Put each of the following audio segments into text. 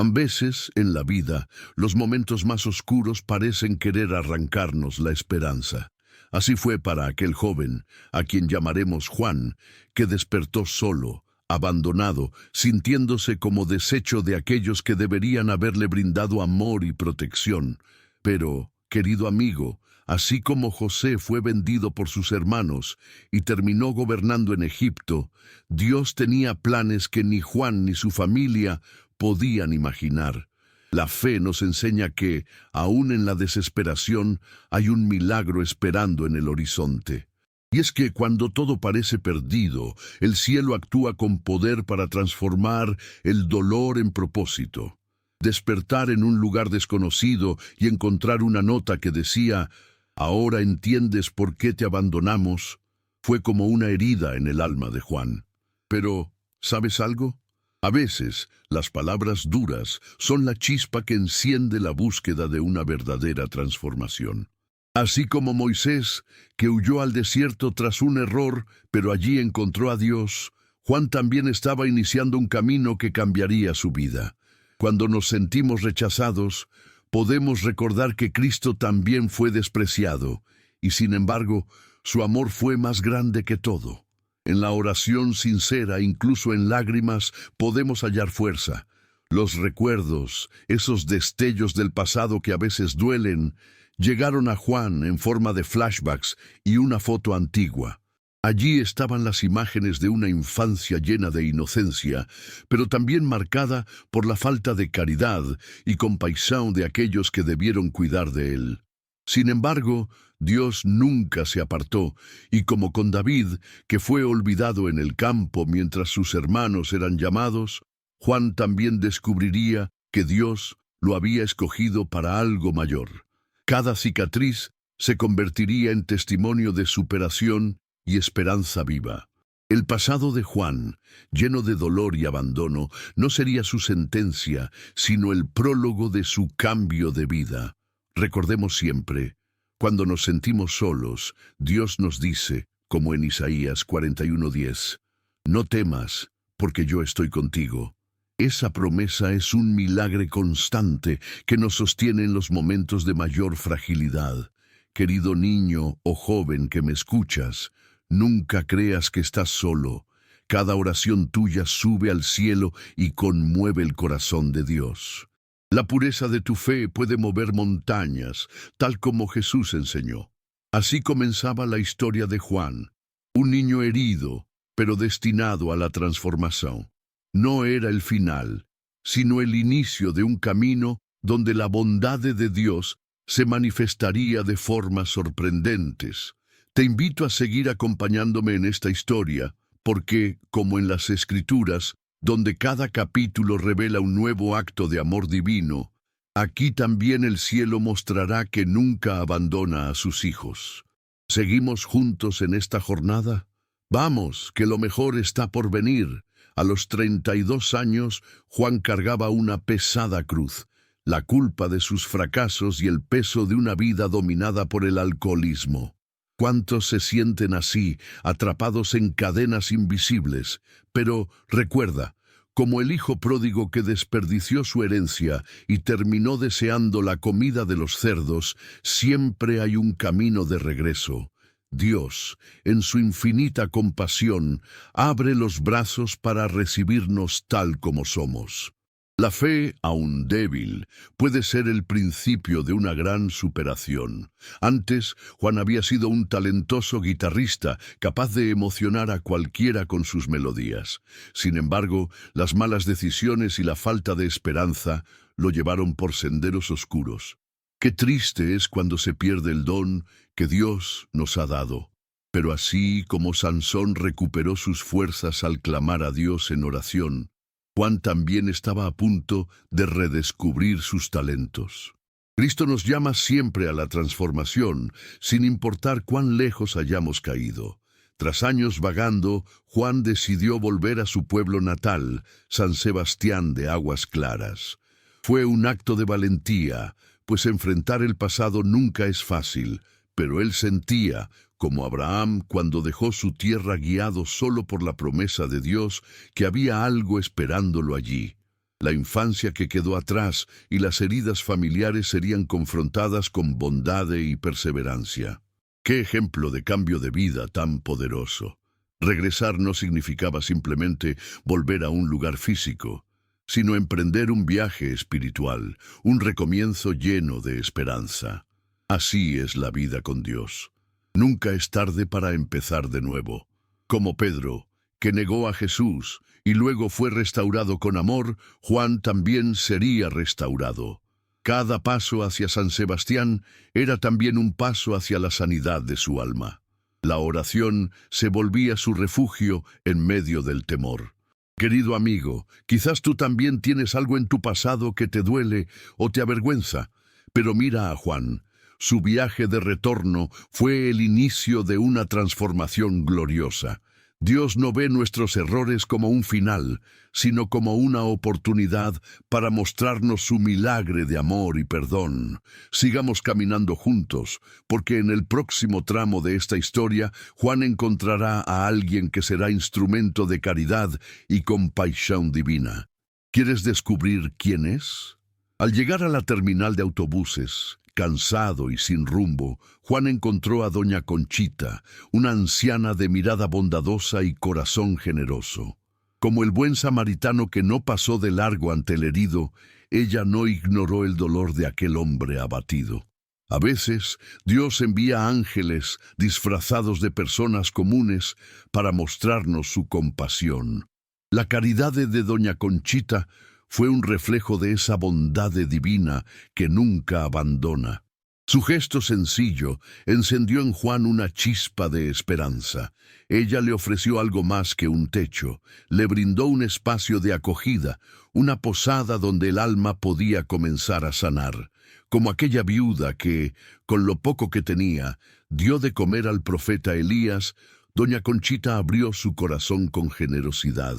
A veces, en la vida, los momentos más oscuros parecen querer arrancarnos la esperanza. Así fue para aquel joven, a quien llamaremos Juan, que despertó solo, abandonado, sintiéndose como deshecho de aquellos que deberían haberle brindado amor y protección. Pero, querido amigo, así como José fue vendido por sus hermanos y terminó gobernando en Egipto, Dios tenía planes que ni Juan ni su familia podían imaginar. La fe nos enseña que, aún en la desesperación, hay un milagro esperando en el horizonte. Y es que cuando todo parece perdido, el cielo actúa con poder para transformar el dolor en propósito. Despertar en un lugar desconocido y encontrar una nota que decía, «Ahora entiendes por qué te abandonamos», fue como una herida en el alma de Juan. Pero, ¿sabes algo? A veces, las palabras duras son la chispa que enciende la búsqueda de una verdadera transformación. Así como Moisés, que huyó al desierto tras un error, pero allí encontró a Dios, Juan también estaba iniciando un camino que cambiaría su vida. Cuando nos sentimos rechazados, podemos recordar que Cristo también fue despreciado, y sin embargo, su amor fue más grande que todo. En la oración sincera, incluso en lágrimas, podemos hallar fuerza. Los recuerdos, esos destellos del pasado que a veces duelen, llegaron a Juan en forma de flashbacks y una foto antigua. Allí estaban las imágenes de una infancia llena de inocencia, pero también marcada por la falta de caridad y compasión de aquellos que debieron cuidar de él. Sin embargo, Dios nunca se apartó, y como con David, que fue olvidado en el campo mientras sus hermanos eran llamados, Juan también descubriría que Dios lo había escogido para algo mayor. Cada cicatriz se convertiría en testimonio de superación y esperanza viva. El pasado de Juan, lleno de dolor y abandono, no sería su sentencia, sino el prólogo de su cambio de vida. Recordemos siempre, cuando nos sentimos solos, Dios nos dice, como en Isaías 41:10, «No temas, porque yo estoy contigo». Esa promesa es un milagro constante que nos sostiene en los momentos de mayor fragilidad. Querido niño o joven que me escuchas, nunca creas que estás solo. Cada oración tuya sube al cielo y conmueve el corazón de Dios. La pureza de tu fe puede mover montañas, tal como Jesús enseñó. Así comenzaba la historia de Juan, un niño herido, pero destinado a la transformación. No era el final, sino el inicio de un camino donde la bondad de Dios se manifestaría de formas sorprendentes. Te invito a seguir acompañándome en esta historia, porque, como en las Escrituras, donde cada capítulo revela un nuevo acto de amor divino, aquí también el cielo mostrará que nunca abandona a sus hijos. ¿Seguimos juntos en esta jornada? Vamos, que lo mejor está por venir. A los 32 años, Juan cargaba una pesada cruz, la culpa de sus fracasos y el peso de una vida dominada por el alcoholismo. ¿Cuántos se sienten así, atrapados en cadenas invisibles? Pero recuerda, como el hijo pródigo que desperdició su herencia y terminó deseando la comida de los cerdos, siempre hay un camino de regreso. Dios, en su infinita compasión, abre los brazos para recibirnos tal como somos. La fe, aún débil, puede ser el principio de una gran superación. Antes, Juan había sido un talentoso guitarrista, capaz de emocionar a cualquiera con sus melodías. Sin embargo, las malas decisiones y la falta de esperanza lo llevaron por senderos oscuros. Qué triste es cuando se pierde el don que Dios nos ha dado. Pero así como Sansón recuperó sus fuerzas al clamar a Dios en oración, Juan también estaba a punto de redescubrir sus talentos. Cristo nos llama siempre a la transformación, sin importar cuán lejos hayamos caído. Tras años vagando, Juan decidió volver a su pueblo natal, San Sebastián de Aguas Claras. Fue un acto de valentía, pues enfrentar el pasado nunca es fácil, pero él sentía, como Abraham cuando dejó su tierra guiado solo por la promesa de Dios, que había algo esperándolo allí. La infancia que quedó atrás y las heridas familiares serían confrontadas con bondad y perseverancia. ¡Qué ejemplo de cambio de vida tan poderoso! Regresar no significaba simplemente volver a un lugar físico, sino emprender un viaje espiritual, un recomienzo lleno de esperanza. Así es la vida con Dios. Nunca es tarde para empezar de nuevo. Como Pedro, que negó a Jesús y luego fue restaurado con amor, Juan también sería restaurado. Cada paso hacia San Sebastián era también un paso hacia la sanidad de su alma. La oración se volvía su refugio en medio del temor. Querido amigo, quizás tú también tienes algo en tu pasado que te duele o te avergüenza, pero mira a Juan. Su viaje de retorno fue el inicio de una transformación gloriosa. Dios no ve nuestros errores como un final, sino como una oportunidad para mostrarnos su milagre de amor y perdón. Sigamos caminando juntos, porque en el próximo tramo de esta historia, Juan encontrará a alguien que será instrumento de caridad y compasión divina. ¿Quieres descubrir quién es? Al llegar a la terminal de autobuses, cansado y sin rumbo, Juan encontró a doña Conchita, una anciana de mirada bondadosa y corazón generoso. Como el buen samaritano que no pasó de largo ante el herido, ella no ignoró el dolor de aquel hombre abatido. A veces, Dios envía ángeles disfrazados de personas comunes para mostrarnos su compasión. La caridad de doña Conchita fue un reflejo de esa bondad divina que nunca abandona. Su gesto sencillo encendió en Juan una chispa de esperanza. Ella le ofreció algo más que un techo, le brindó un espacio de acogida, una posada donde el alma podía comenzar a sanar, como aquella viuda que, con lo poco que tenía, dio de comer al profeta Elías. Doña Conchita abrió su corazón con generosidad.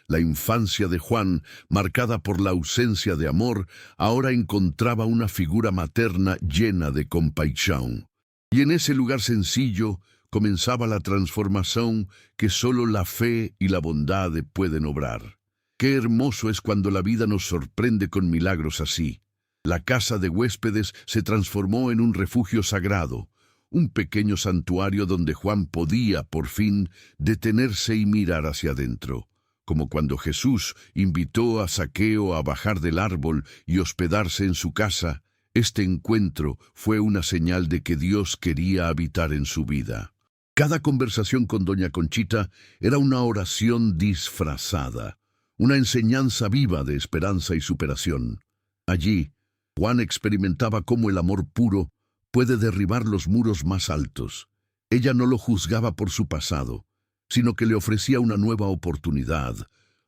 La infancia de Juan, marcada por la ausencia de amor, ahora encontraba una figura materna llena de compasión. Y en ese lugar sencillo comenzaba la transformación que solo la fe y la bondad pueden obrar. Qué hermoso es cuando la vida nos sorprende con milagros así. La casa de huéspedes se transformó en un refugio sagrado, un pequeño santuario donde Juan podía, por fin, detenerse y mirar hacia adentro, como cuando Jesús invitó a Zaqueo a bajar del árbol y hospedarse en su casa. Este encuentro fue una señal de que Dios quería habitar en su vida. Cada conversación con doña Conchita era una oración disfrazada, una enseñanza viva de esperanza y superación. Allí, Juan experimentaba cómo el amor puro puede derribar los muros más altos. Ella no lo juzgaba por su pasado, sino que le ofrecía una nueva oportunidad,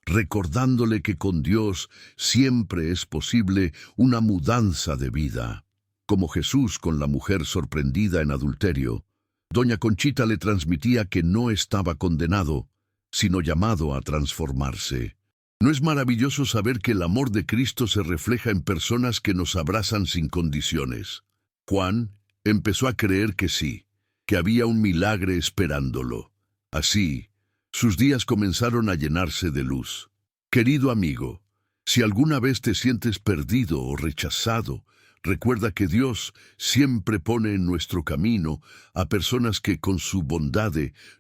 recordándole que con Dios siempre es posible una mudanza de vida. Como Jesús con la mujer sorprendida en adulterio, doña Conchita le transmitía que no estaba condenado, sino llamado a transformarse. ¿No es maravilloso saber que el amor de Cristo se refleja en personas que nos abrazan sin condiciones? Juan empezó a creer que sí, que había un milagre esperándolo. Así, sus días comenzaron a llenarse de luz. Querido amigo, si alguna vez te sientes perdido o rechazado, recuerda que Dios siempre pone en nuestro camino a personas que con su bondad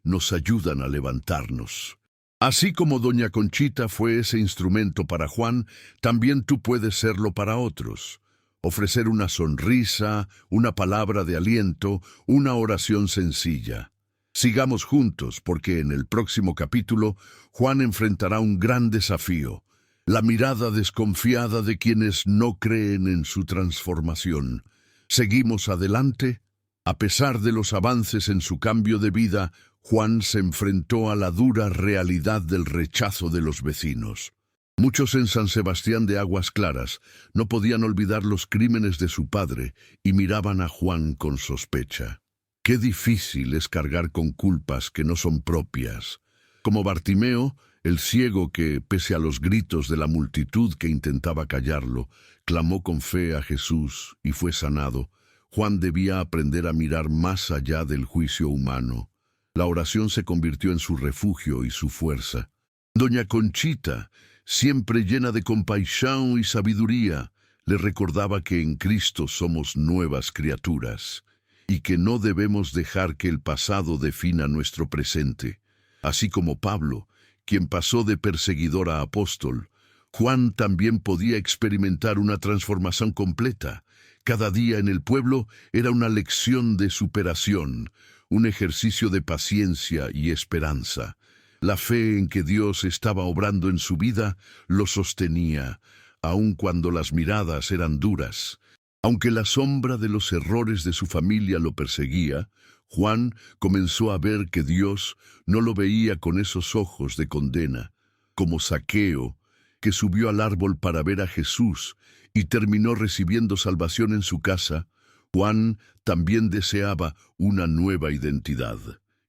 nos ayudan a levantarnos. Así como doña Conchita fue ese instrumento para Juan, también tú puedes serlo para otros. Ofrecer una sonrisa, una palabra de aliento, una oración sencilla. Sigamos juntos porque en el próximo capítulo Juan enfrentará un gran desafío, la mirada desconfiada de quienes no creen en su transformación. ¿Seguimos adelante? A pesar de los avances en su cambio de vida, Juan se enfrentó a la dura realidad del rechazo de los vecinos. Muchos en San Sebastián de Aguas Claras no podían olvidar los crímenes de su padre y miraban a Juan con sospecha. Qué difícil es cargar con culpas que no son propias. Como Bartimeo, el ciego que, pese a los gritos de la multitud que intentaba callarlo, clamó con fe a Jesús y fue sanado, Juan debía aprender a mirar más allá del juicio humano. La oración se convirtió en su refugio y su fuerza. Doña Conchita siempre llena de compasión y sabiduría, le recordaba que en Cristo somos nuevas criaturas y que no debemos dejar que el pasado defina nuestro presente. Así como Pablo, quien pasó de perseguidor a apóstol, Juan también podía experimentar una transformación completa. Cada día en el pueblo era una lección de superación, un ejercicio de paciencia y esperanza. La fe en que Dios estaba obrando en su vida lo sostenía, aun cuando las miradas eran duras. Aunque la sombra de los errores de su familia lo perseguía, Juan comenzó a ver que Dios no lo veía con esos ojos de condena, como Zaqueo, que subió al árbol para ver a Jesús y terminó recibiendo salvación en su casa. Juan también deseaba una nueva identidad.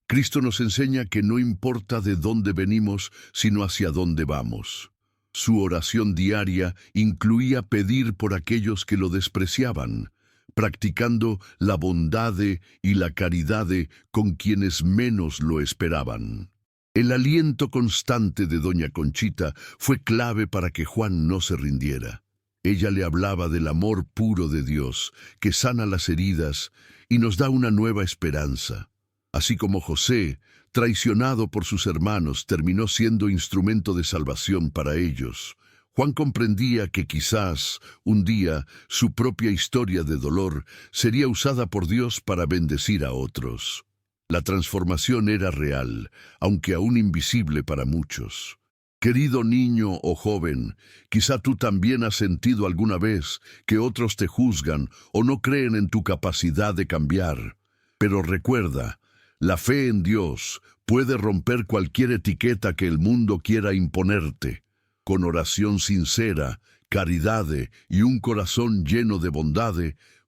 Cristo nos enseña que no importa de dónde venimos, sino hacia dónde vamos. Su oración diaria incluía pedir por aquellos que lo despreciaban, practicando la bondad y la caridad con quienes menos lo esperaban. El aliento constante de doña Conchita fue clave para que Juan no se rindiera. Ella le hablaba del amor puro de Dios, que sana las heridas y nos da una nueva esperanza. Así como José, traicionado por sus hermanos, terminó siendo instrumento de salvación para ellos, Juan comprendía que quizás, un día, su propia historia de dolor sería usada por Dios para bendecir a otros. La transformación era real, aunque aún invisible para muchos. Querido niño o joven, quizá tú también has sentido alguna vez que otros te juzgan o no creen en tu capacidad de cambiar. Pero recuerda, la fe en Dios puede romper cualquier etiqueta que el mundo quiera imponerte. Con oración sincera, caridad y un corazón lleno de bondad,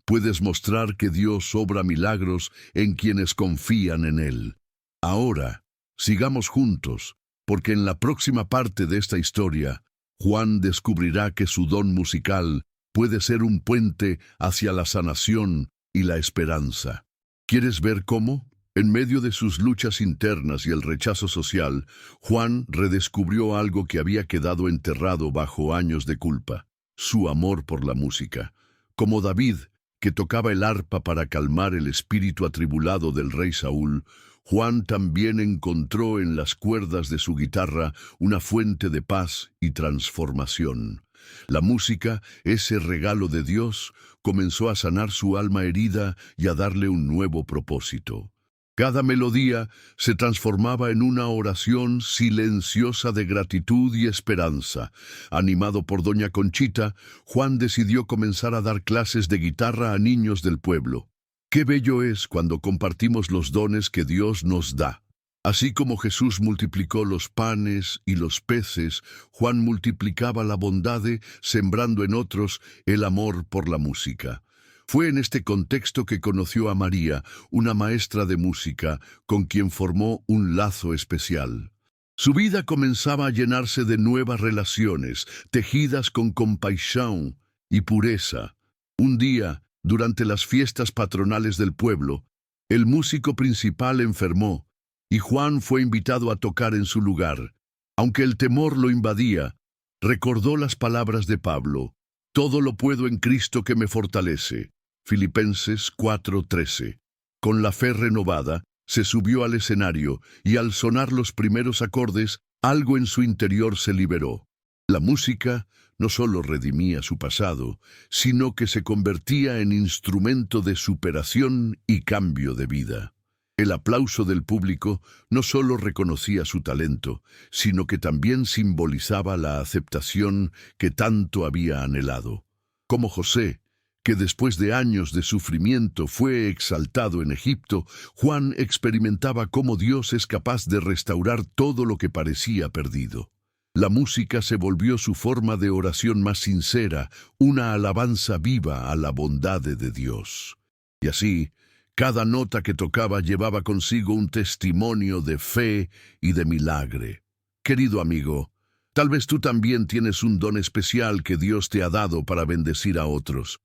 puedes mostrar que Dios obra milagros en quienes confían en Él. Ahora, sigamos juntos, porque en la próxima parte de esta historia, Juan descubrirá que su don musical puede ser un puente hacia la sanación y la esperanza. ¿Quieres ver cómo? En medio de sus luchas internas y el rechazo social, Juan redescubrió algo que había quedado enterrado bajo años de culpa: su amor por la música. Como David, que tocaba el arpa para calmar el espíritu atribulado del rey Saúl, Juan también encontró en las cuerdas de su guitarra una fuente de paz y transformación. La música, ese regalo de Dios, comenzó a sanar su alma herida y a darle un nuevo propósito. Cada melodía se transformaba en una oración silenciosa de gratitud y esperanza. Animado por doña Conchita, Juan decidió comenzar a dar clases de guitarra a niños del pueblo. Qué bello es cuando compartimos los dones que Dios nos da. Así como Jesús multiplicó los panes y los peces, Juan multiplicaba la bondad, sembrando en otros el amor por la música. Fue en este contexto que conoció a María, una maestra de música, con quien formó un lazo especial. Su vida comenzaba a llenarse de nuevas relaciones, tejidas con compasión y pureza. Un día, durante las fiestas patronales del pueblo, el músico principal enfermó, y Juan fue invitado a tocar en su lugar. Aunque el temor lo invadía, recordó las palabras de Pablo: «Todo lo puedo en Cristo que me fortalece». Filipenses 4:13. Con la fe renovada, se subió al escenario y al sonar los primeros acordes, algo en su interior se liberó. La música no solo redimía su pasado, sino que se convertía en instrumento de superación y cambio de vida. El aplauso del público no solo reconocía su talento, sino que también simbolizaba la aceptación que tanto había anhelado. Como José, que después de años de sufrimiento fue exaltado en Egipto, Juan experimentaba cómo Dios es capaz de restaurar todo lo que parecía perdido. La música se volvió su forma de oración más sincera, una alabanza viva a la bondad de Dios. Y así, cada nota que tocaba llevaba consigo un testimonio de fe y de milagre. Querido amigo, tal vez tú también tienes un don especial que Dios te ha dado para bendecir a otros.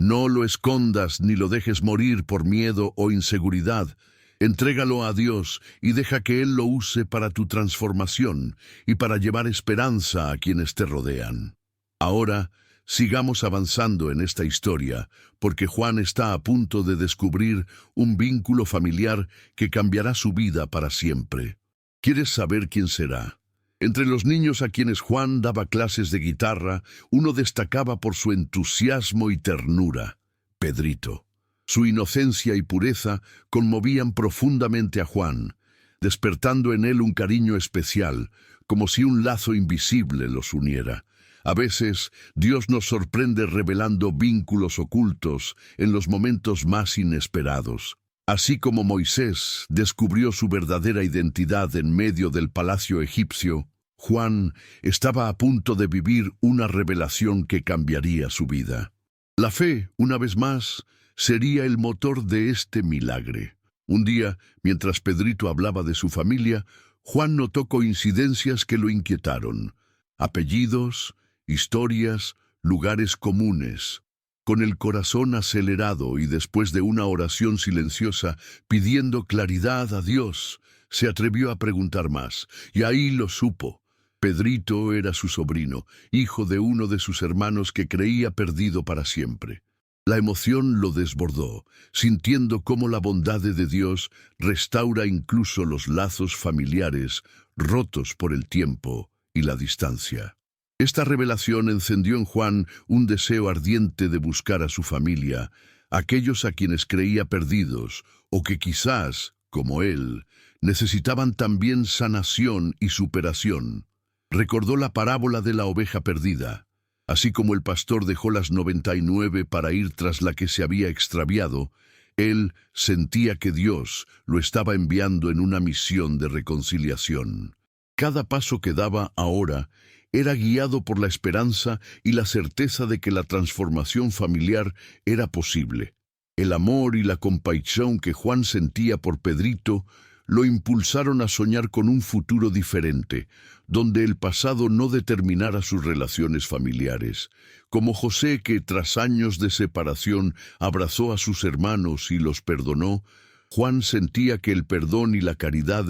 No lo escondas ni lo dejes morir por miedo o inseguridad. Entrégalo a Dios y deja que Él lo use para tu transformación y para llevar esperanza a quienes te rodean. Ahora, sigamos avanzando en esta historia, porque Juan está a punto de descubrir un vínculo familiar que cambiará su vida para siempre. ¿Quieres saber quién será? Entre los niños a quienes Juan daba clases de guitarra, uno destacaba por su entusiasmo y ternura: Pedrito. Su inocencia y pureza conmovían profundamente a Juan, despertando en él un cariño especial, como si un lazo invisible los uniera. A veces, Dios nos sorprende revelando vínculos ocultos en los momentos más inesperados. Así como Moisés descubrió su verdadera identidad en medio del palacio egipcio, Juan estaba a punto de vivir una revelación que cambiaría su vida. La fe, una vez más, sería el motor de este milagro. Un día, mientras Pedrito hablaba de su familia, Juan notó coincidencias que lo inquietaron: apellidos, historias, lugares comunes. Con el corazón acelerado y después de una oración silenciosa pidiendo claridad a Dios, se atrevió a preguntar más, y ahí lo supo. Pedrito era su sobrino, hijo de uno de sus hermanos que creía perdido para siempre. La emoción lo desbordó, sintiendo cómo la bondad de Dios restaura incluso los lazos familiares rotos por el tiempo y la distancia. Esta revelación encendió en Juan un deseo ardiente de buscar a su familia, aquellos a quienes creía perdidos, o que quizás, como él, necesitaban también sanación y superación. Recordó la parábola de la oveja perdida. Así como el pastor dejó las 99 para ir tras la que se había extraviado, él sentía que Dios lo estaba enviando en una misión de reconciliación. Cada paso que daba ahora era guiado por la esperanza y la certeza de que la transformación familiar era posible. El amor y la compasión que Juan sentía por Pedrito lo impulsaron a soñar con un futuro diferente, donde el pasado no determinara sus relaciones familiares. Como José, que tras años de separación abrazó a sus hermanos y los perdonó, Juan sentía que el perdón y la caridad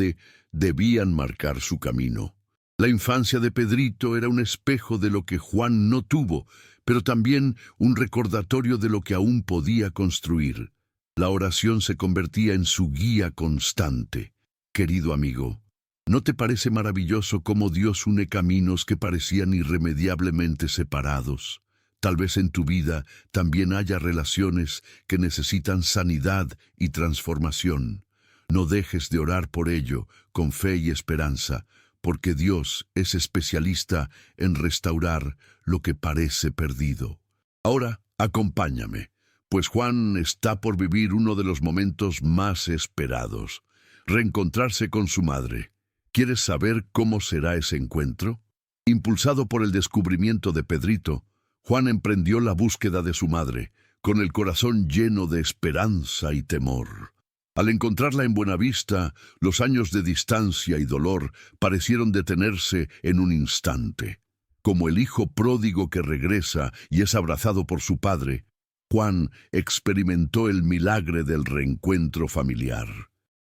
debían marcar su camino. La infancia de Pedrito era un espejo de lo que Juan no tuvo, pero también un recordatorio de lo que aún podía construir. La oración se convertía en su guía constante. Querido amigo, ¿no te parece maravilloso cómo Dios une caminos que parecían irremediablemente separados? Tal vez en tu vida también haya relaciones que necesitan sanidad y transformación. No dejes de orar por ello con fe y esperanza, porque Dios es especialista en restaurar lo que parece perdido. Ahora, acompáñame, pues Juan está por vivir uno de los momentos más esperados: reencontrarse con su madre. ¿Quieres saber cómo será ese encuentro? Impulsado por el descubrimiento de Pedrito, Juan emprendió la búsqueda de su madre, con el corazón lleno de esperanza y temor. Al encontrarla en Buenavista, los años de distancia y dolor parecieron detenerse en un instante. Como el hijo pródigo que regresa y es abrazado por su padre, Juan experimentó el milagro del reencuentro familiar.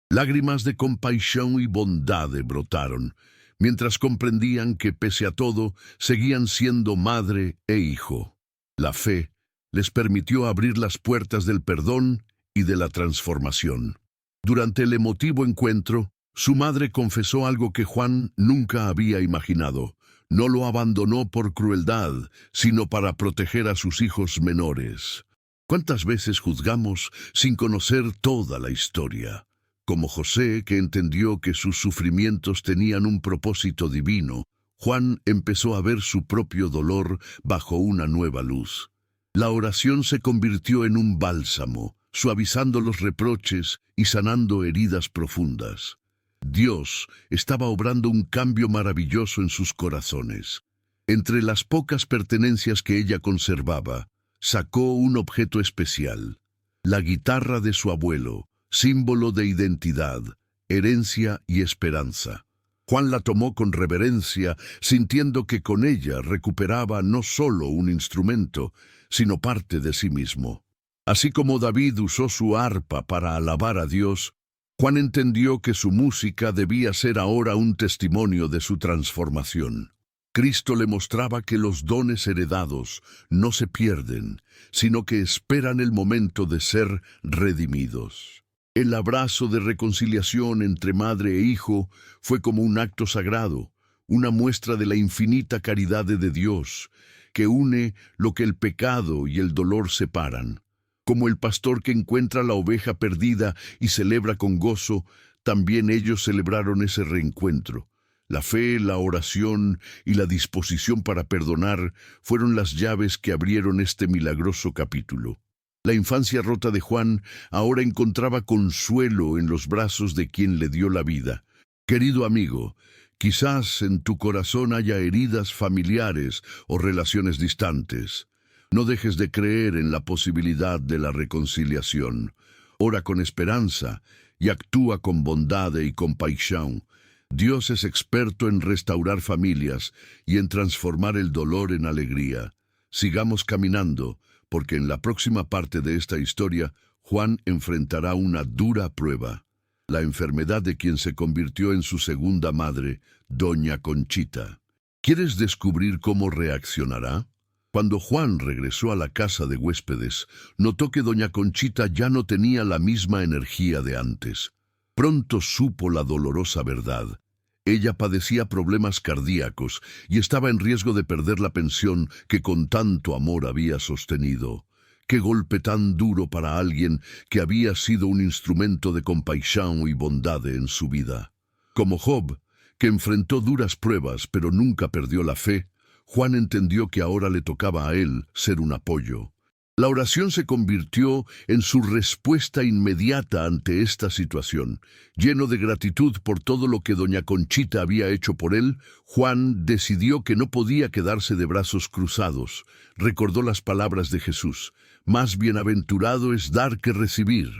Lágrimas de compasión y bondad brotaron, mientras comprendían que pese a todo seguían siendo madre e hijo. La fe les permitió abrir las puertas del perdón y de la transformación. Durante el emotivo encuentro, su madre confesó algo que Juan nunca había imaginado. No lo abandonó por crueldad, sino para proteger a sus hijos menores. ¿Cuántas veces juzgamos sin conocer toda la historia? Como José, que entendió que sus sufrimientos tenían un propósito divino, Juan empezó a ver su propio dolor bajo una nueva luz. La oración se convirtió en un bálsamo, suavizando los reproches y sanando heridas profundas. Dios estaba obrando un cambio maravilloso en sus corazones. Entre las pocas pertenencias que ella conservaba, sacó un objeto especial: la guitarra de su abuelo, símbolo de identidad, herencia y esperanza. Juan la tomó con reverencia, sintiendo que con ella recuperaba no solo un instrumento, sino parte de sí mismo. Así como David usó su arpa para alabar a Dios, Juan entendió que su música debía ser ahora un testimonio de su transformación. Cristo le mostraba que los dones heredados no se pierden, sino que esperan el momento de ser redimidos. El abrazo de reconciliación entre madre e hijo fue como un acto sagrado, una muestra de la infinita caridad de Dios, que une lo que el pecado y el dolor separan. Como el pastor que encuentra la oveja perdida y celebra con gozo, también ellos celebraron ese reencuentro. La fe, la oración y la disposición para perdonar fueron las llaves que abrieron este milagroso capítulo. La infancia rota de Juan ahora encontraba consuelo en los brazos de quien le dio la vida. Querido amigo, quizás en tu corazón haya heridas familiares o relaciones distantes. No dejes de creer en la posibilidad de la reconciliación. Ora con esperanza y actúa con bondad y compasión. Dios es experto en restaurar familias y en transformar el dolor en alegría. Sigamos caminando, porque en la próxima parte de esta historia, Juan enfrentará una dura prueba: la enfermedad de quien se convirtió en su segunda madre, Doña Conchita. ¿Quieres descubrir cómo reaccionará? Cuando Juan regresó a la casa de huéspedes, notó que Doña Conchita ya no tenía la misma energía de antes. Pronto supo la dolorosa verdad. Ella padecía problemas cardíacos y estaba en riesgo de perder la pensión que con tanto amor había sostenido. Qué golpe tan duro para alguien que había sido un instrumento de compasión y bondad en su vida. Como Job, que enfrentó duras pruebas pero nunca perdió la fe, Juan entendió que ahora le tocaba a él ser un apoyo. La oración se convirtió en su respuesta inmediata ante esta situación. Lleno de gratitud por todo lo que Doña Conchita había hecho por él, Juan decidió que no podía quedarse de brazos cruzados. Recordó las palabras de Jesús: «Más bienaventurado es dar que recibir».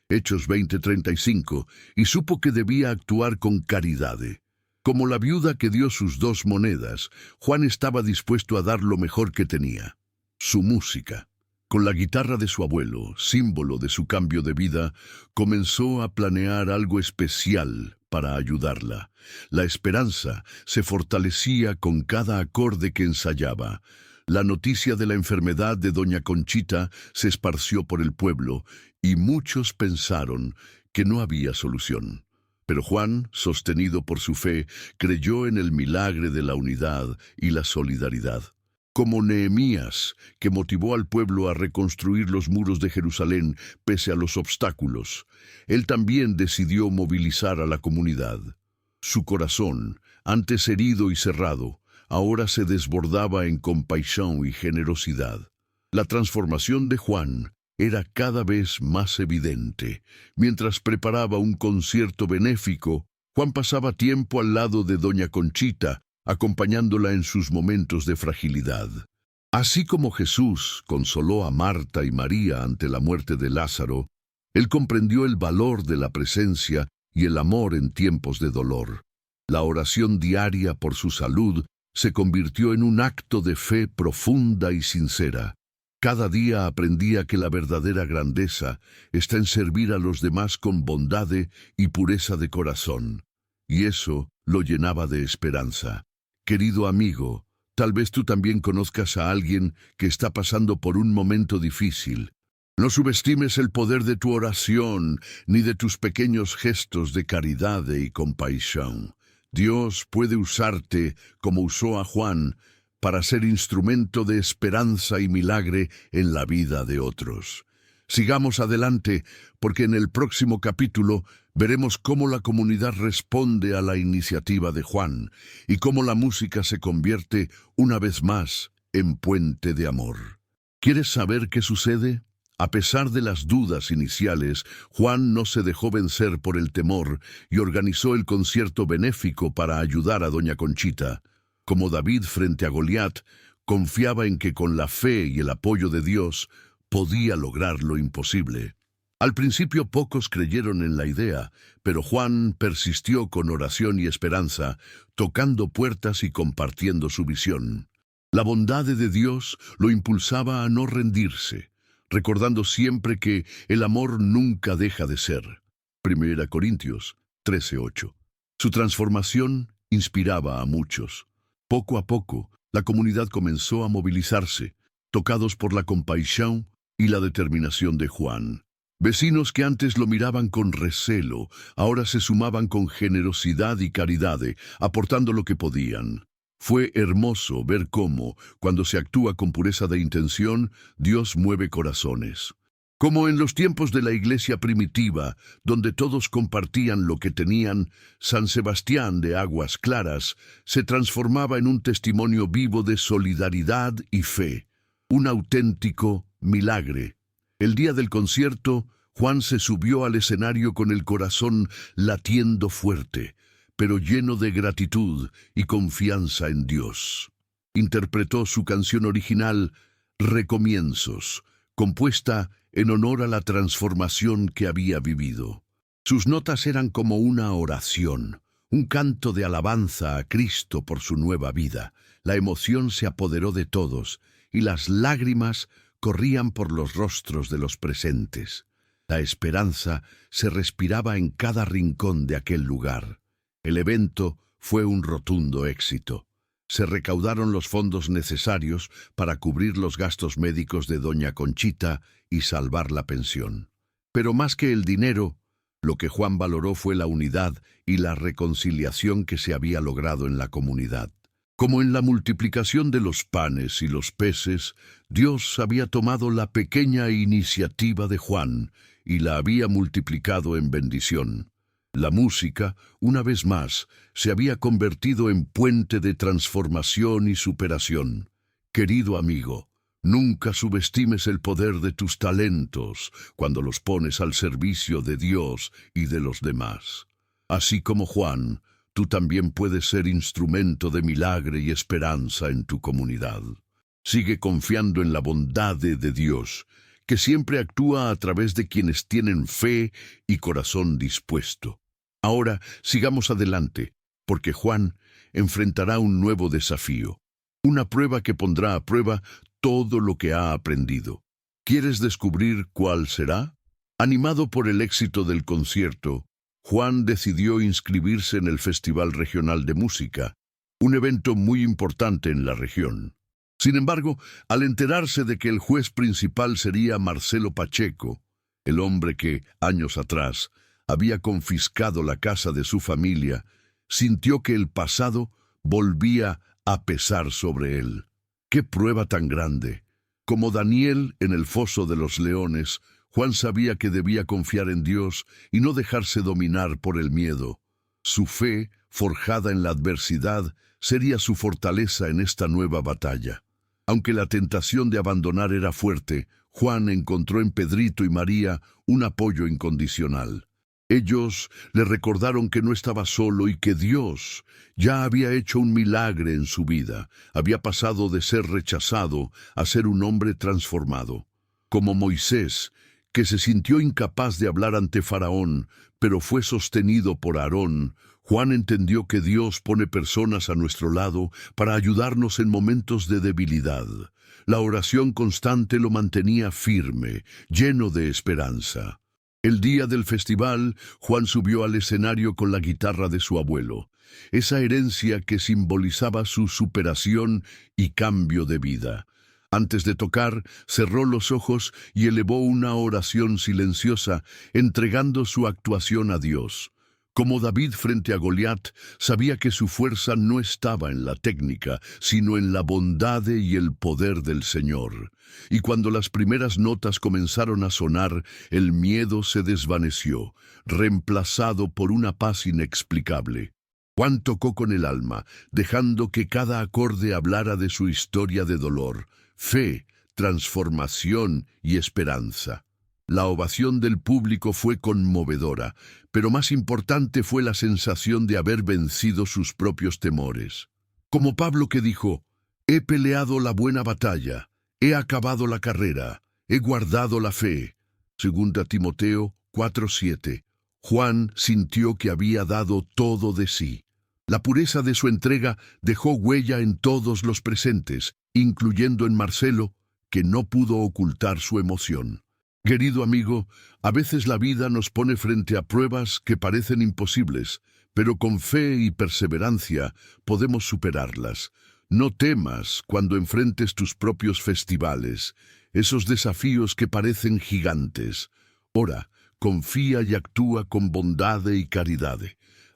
Hechos 20:35, y supo que debía actuar con caridad. Como la viuda que dio sus 2 monedas, Juan estaba dispuesto a dar lo mejor que tenía: su música. Con la guitarra de su abuelo, símbolo de su cambio de vida, comenzó a planear algo especial para ayudarla. La esperanza se fortalecía con cada acorde que ensayaba. La noticia de la enfermedad de Doña Conchita se esparció por el pueblo y muchos pensaron que no había solución. Pero Juan, sostenido por su fe, creyó en el milagro de la unidad y la solidaridad. Como Nehemías, que motivó al pueblo a reconstruir los muros de Jerusalén pese a los obstáculos, él también decidió movilizar a la comunidad. Su corazón, antes herido y cerrado, ahora se desbordaba en compasión y generosidad. La transformación de Juan era cada vez más evidente. Mientras preparaba un concierto benéfico, Juan pasaba tiempo al lado de Doña Conchita, acompañándola en sus momentos de fragilidad. Así como Jesús consoló a Marta y María ante la muerte de Lázaro, él comprendió el valor de la presencia y el amor en tiempos de dolor. La oración diaria por su salud se convirtió en un acto de fe profunda y sincera. Cada día aprendía que la verdadera grandeza está en servir a los demás con bondad y pureza de corazón, y eso lo llenaba de esperanza. Querido amigo, tal vez tú también conozcas a alguien que está pasando por un momento difícil. No subestimes el poder de tu oración ni de tus pequeños gestos de caridad y compasión. Dios puede usarte, como usó a Juan, para ser instrumento de esperanza y milagre en la vida de otros. Sigamos adelante, porque en el próximo capítulo veremos cómo la comunidad responde a la iniciativa de Juan y cómo la música se convierte una vez más en puente de amor. ¿Quieres saber qué sucede? A pesar de las dudas iniciales, Juan no se dejó vencer por el temor y organizó el concierto benéfico para ayudar a Doña Conchita. Como David frente a Goliat, confiaba en que con la fe y el apoyo de Dios podía lograr lo imposible. Al principio pocos creyeron en la idea, pero Juan persistió con oración y esperanza, tocando puertas y compartiendo su visión. La bondad de Dios lo impulsaba a no rendirse, recordando siempre que el amor nunca deja de ser. 1 Corintios 13:8. Su transformación inspiraba a muchos. Poco a poco, la comunidad comenzó a movilizarse, tocados por la compasión y la determinación de Juan. Vecinos que antes lo miraban con recelo, ahora se sumaban con generosidad y caridad, aportando lo que podían. Fue hermoso ver cómo, cuando se actúa con pureza de intención, Dios mueve corazones. Como en los tiempos de la iglesia primitiva, donde todos compartían lo que tenían, San Sebastián de Aguas Claras se transformaba en un testimonio vivo de solidaridad y fe, un auténtico milagre. El día del concierto, Juan se subió al escenario con el corazón latiendo fuerte, pero lleno de gratitud y confianza en Dios. Interpretó su canción original, Recomienzos, compuesta en honor a la transformación que había vivido. Sus notas eran como una oración, un canto de alabanza a Cristo por su nueva vida. La emoción se apoderó de todos, y las lágrimas corrían por los rostros de los presentes. La esperanza se respiraba en cada rincón de aquel lugar. El evento fue un rotundo éxito. Se recaudaron los fondos necesarios para cubrir los gastos médicos de doña Conchita y salvar la pensión. Pero más que el dinero, lo que Juan valoró fue la unidad y la reconciliación que se había logrado en la comunidad. Como en la multiplicación de los panes y los peces, Dios había tomado la pequeña iniciativa de Juan y la había multiplicado en bendición. La música, una vez más, se había convertido en puente de transformación y superación. Querido amigo, nunca subestimes el poder de tus talentos cuando los pones al servicio de Dios y de los demás. Así como Juan, tú también puedes ser instrumento de milagro y esperanza en tu comunidad. Sigue confiando en la bondad de Dios, que siempre actúa a través de quienes tienen fe y corazón dispuesto. Ahora sigamos adelante, porque Juan enfrentará un nuevo desafío, una prueba que pondrá a prueba todo lo que ha aprendido. ¿Quieres descubrir cuál será? Animado por el éxito del concierto, Juan decidió inscribirse en el Festival Regional de Música, un evento muy importante en la región. Sin embargo, al enterarse de que el juez principal sería Marcelo Pacheco, el hombre que, años atrás, había confiscado la casa de su familia, sintió que el pasado volvía a pesar sobre él. ¡Qué prueba tan grande! Como Daniel en el foso de los leones, Juan sabía que debía confiar en Dios y no dejarse dominar por el miedo. Su fe, forjada en la adversidad, sería su fortaleza en esta nueva batalla. Aunque la tentación de abandonar era fuerte, Juan encontró en Pedrito y María un apoyo incondicional. Ellos le recordaron que no estaba solo y que Dios ya había hecho un milagro en su vida. Había pasado de ser rechazado a ser un hombre transformado. Como Moisés, que se sintió incapaz de hablar ante Faraón, pero fue sostenido por Aarón, Juan entendió que Dios pone personas a nuestro lado para ayudarnos en momentos de debilidad. La oración constante lo mantenía firme, lleno de esperanza. El día del festival, Juan subió al escenario con la guitarra de su abuelo, esa herencia que simbolizaba su superación y cambio de vida. Antes de tocar, cerró los ojos y elevó una oración silenciosa, entregando su actuación a Dios. Como David frente a Goliat, sabía que su fuerza no estaba en la técnica, sino en la bondad y el poder del Señor. Y cuando las primeras notas comenzaron a sonar, el miedo se desvaneció, reemplazado por una paz inexplicable. Juan tocó con el alma, dejando que cada acorde hablara de su historia de dolor, fe, transformación y esperanza. La ovación del público fue conmovedora, pero más importante fue la sensación de haber vencido sus propios temores. Como Pablo que dijo, «He peleado la buena batalla, he acabado la carrera, he guardado la fe». 2 Timoteo 4:7. Juan sintió que había dado todo de sí. La pureza de su entrega dejó huella en todos los presentes, incluyendo en Marcelo, que no pudo ocultar su emoción. Querido amigo, a veces la vida nos pone frente a pruebas que parecen imposibles, pero con fe y perseverancia podemos superarlas. No temas cuando enfrentes tus propios festivales, esos desafíos que parecen gigantes. Ora, confía y actúa con bondad y caridad.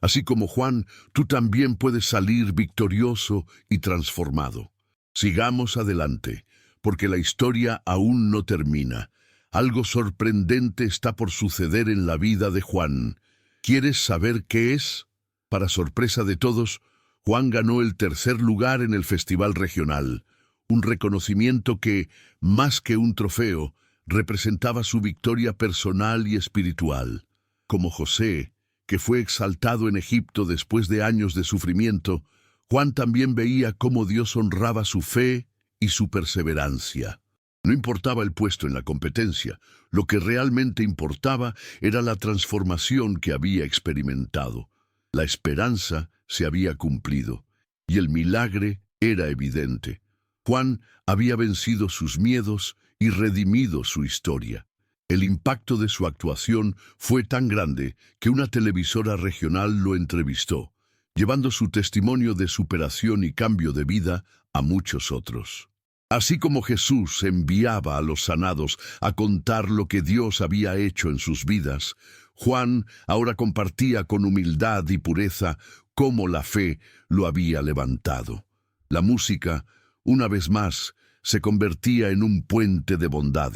Así como Juan, tú también puedes salir victorioso y transformado. Sigamos adelante, porque la historia aún no termina. Algo sorprendente está por suceder en la vida de Juan. ¿Quieres saber qué es? Para sorpresa de todos, Juan ganó el tercer lugar en el festival regional, un reconocimiento que, más que un trofeo, representaba su victoria personal y espiritual. Como José, que fue exaltado en Egipto después de años de sufrimiento, Juan también veía cómo Dios honraba su fe y su perseverancia. No importaba el puesto en la competencia, lo que realmente importaba era la transformación que había experimentado. La esperanza se había cumplido, y el milagro era evidente. Juan había vencido sus miedos y redimido su historia. El impacto de su actuación fue tan grande que una televisora regional lo entrevistó, llevando su testimonio de superación y cambio de vida a muchos otros. Así como Jesús enviaba a los sanados a contar lo que Dios había hecho en sus vidas, Juan ahora compartía con humildad y pureza cómo la fe lo había levantado. La música, una vez más, se convertía en un puente de bondad,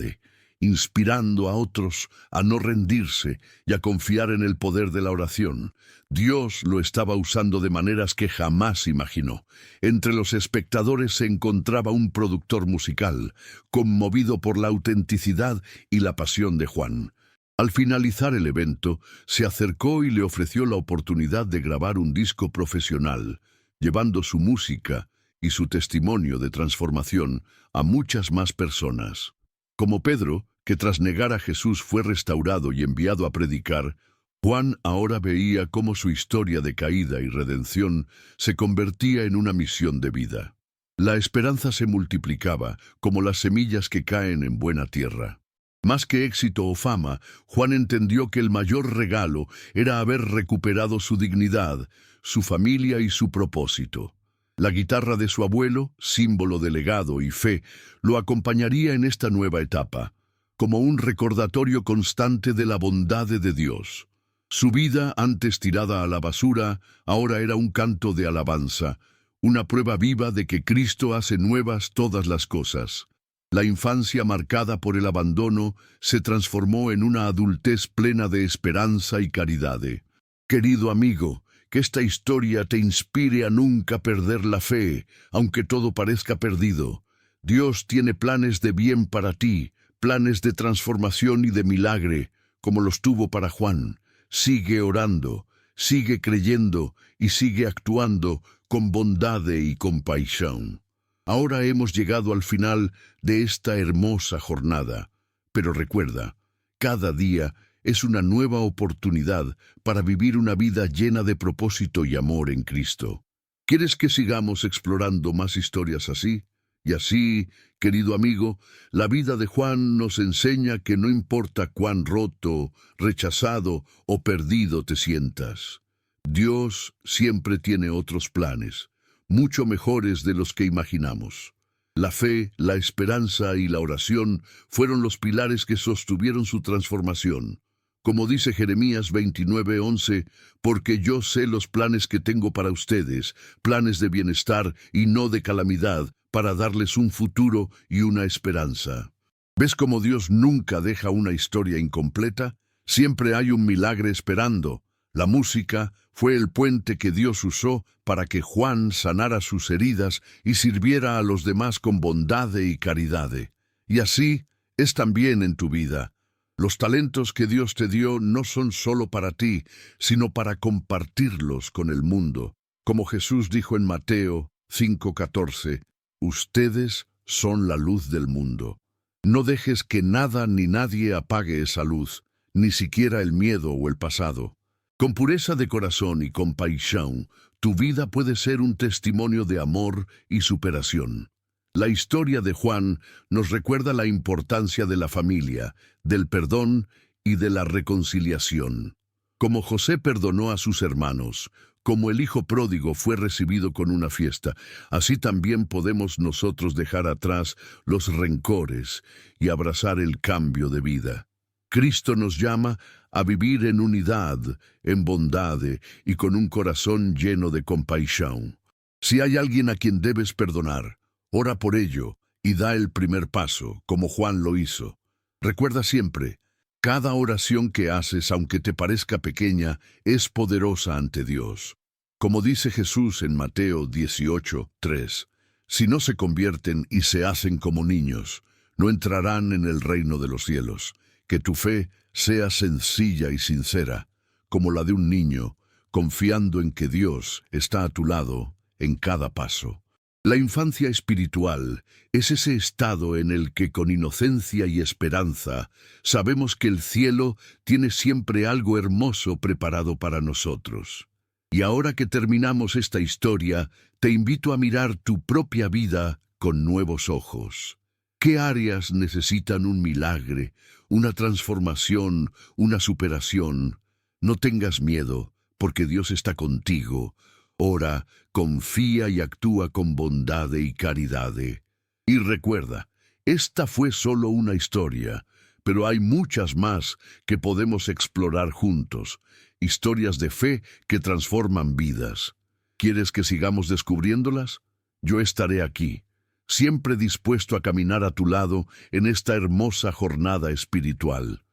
inspirando a otros a no rendirse y a confiar en el poder de la oración. Dios lo estaba usando de maneras que jamás imaginó. Entre los espectadores se encontraba un productor musical, conmovido por la autenticidad y la pasión de Juan. Al finalizar el evento, se acercó y le ofreció la oportunidad de grabar un disco profesional, llevando su música y su testimonio de transformación a muchas más personas. Como Pedro, que tras negar a Jesús fue restaurado y enviado a predicar, Juan ahora veía cómo su historia de caída y redención se convertía en una misión de vida. La esperanza se multiplicaba como las semillas que caen en buena tierra. Más que éxito o fama, Juan entendió que el mayor regalo era haber recuperado su dignidad, su familia y su propósito. La guitarra de su abuelo, símbolo de legado y fe, lo acompañaría en esta nueva etapa, como un recordatorio constante de la bondad de Dios. Su vida, antes tirada a la basura, ahora era un canto de alabanza, una prueba viva de que Cristo hace nuevas todas las cosas. La infancia marcada por el abandono se transformó en una adultez plena de esperanza y caridad. Querido amigo, que esta historia te inspire a nunca perder la fe, aunque todo parezca perdido. Dios tiene planes de bien para ti, planes de transformación y de milagre, como los tuvo para Juan. Sigue orando, sigue creyendo y sigue actuando con bondad y compasión. Ahora hemos llegado al final de esta hermosa jornada, pero recuerda, cada día es una nueva oportunidad para vivir una vida llena de propósito y amor en Cristo. ¿Quieres que sigamos explorando más historias así? Y así, querido amigo, la vida de Juan nos enseña que no importa cuán roto, rechazado o perdido te sientas, Dios siempre tiene otros planes, mucho mejores de los que imaginamos. La fe, la esperanza y la oración fueron los pilares que sostuvieron su transformación. Como dice Jeremías 29:11, porque yo sé los planes que tengo para ustedes, planes de bienestar y no de calamidad, para darles un futuro y una esperanza. ¿Ves cómo Dios nunca deja una historia incompleta? Siempre hay un milagro esperando. La música fue el puente que Dios usó para que Juan sanara sus heridas y sirviera a los demás con bondad y caridad. Y así es también en tu vida. Los talentos que Dios te dio no son solo para ti, sino para compartirlos con el mundo. Como Jesús dijo en Mateo 5:14, ustedes son la luz del mundo. No dejes que nada ni nadie apague esa luz, ni siquiera el miedo o el pasado. Con pureza de corazón y compasión, tu vida puede ser un testimonio de amor y superación. La historia de Juan nos recuerda la importancia de la familia, del perdón y de la reconciliación. Como José perdonó a sus hermanos, como el hijo pródigo fue recibido con una fiesta, así también podemos nosotros dejar atrás los rencores y abrazar el cambio de vida. Cristo nos llama a vivir en unidad, en bondad y con un corazón lleno de compasión. Si hay alguien a quien debes perdonar, ora por ello y da el primer paso, como Juan lo hizo. Recuerda siempre, cada oración que haces, aunque te parezca pequeña, es poderosa ante Dios. Como dice Jesús en Mateo 18:3, si no se convierten y se hacen como niños, no entrarán en el reino de los cielos. Que tu fe sea sencilla y sincera, como la de un niño, confiando en que Dios está a tu lado en cada paso. La infancia espiritual es ese estado en el que con inocencia y esperanza sabemos que el cielo tiene siempre algo hermoso preparado para nosotros. Y ahora que terminamos esta historia, te invito a mirar tu propia vida con nuevos ojos. ¿Qué áreas necesitan un milagro, una transformación, una superación? No tengas miedo, porque Dios está contigo. Ora, confía y actúa con bondad y caridad. Y recuerda, esta fue solo una historia, pero hay muchas más que podemos explorar juntos, historias de fe que transforman vidas. ¿Quieres que sigamos descubriéndolas? Yo estaré aquí, siempre dispuesto a caminar a tu lado en esta hermosa jornada espiritual.